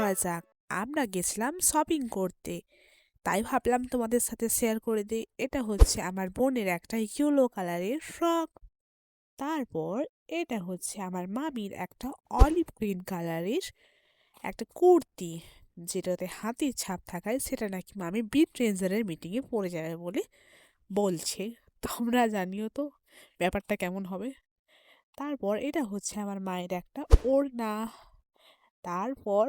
করা যাক। আমরা গেছিলাম শপিং করতে, তাই ভাবলাম তোমাদের সাথে শেয়ার করে দিই। এটা হচ্ছে আমার বোনের একটা ইয়েলো কালারের ফ্রক। তারপর এটা হচ্ছে আমার মামির একটা অলিভ গ্রিন কালারের একটা কুর্তি, যেটাতে হাতির ছাপ থাকায় সেটা নাকি মামি বিট রেঞ্জারের মিটিংয়ে পরে যাবে বলে বলছে। তোমরা জানিও তো ব্যাপারটা কেমন হবে। তারপর এটা হচ্ছে আমার মায়ের একটা ওড়না। তারপর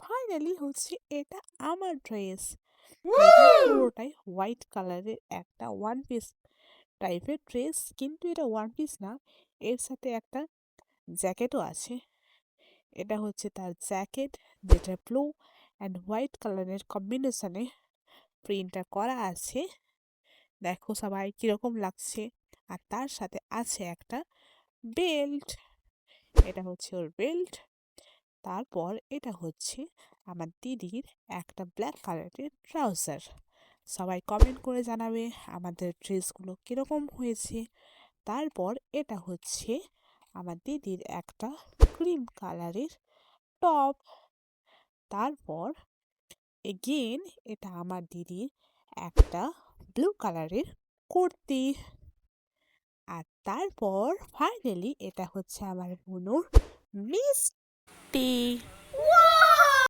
ফাইনালি হচ্ছে এটা আমার ড্রেস। এটা পুরোটাই হোয়াইট কালারের একটা ওয়ান পিস টাইপের ড্রেস, কিন্তু এটা ওয়ান পিস না, এর সাথে একটা জ্যাকেটও আছে। এটা হচ্ছে তার জ্যাকেট, যেটা ব্লু অ্যান্ড হোয়াইট কালারের কম্বিনেশনে প্রিন্টটা করা আছে। দেখো সবাই কিরকম লাগছে। আর তার সাথে আছে একটা বেল্ট, এটা হচ্ছে ওর বেল্ট। তারপর এটা হচ্ছে আমার দিদির একটা ব্ল্যাক কালারের ট্রাউজার। সবাই কমেন্ট করে জানাবে আমাদের ড্রেসগুলো কীরকম হয়েছে। তারপর এটা হচ্ছে আমার দিদির একটা ক্রিম কালারের টপ। তারপর এগেন এটা আমার দিদির একটা ব্লু কালারের কুর্তি। আর তারপর ফাইনালি এটা হচ্ছে আমার বুনুর মিষ্টি।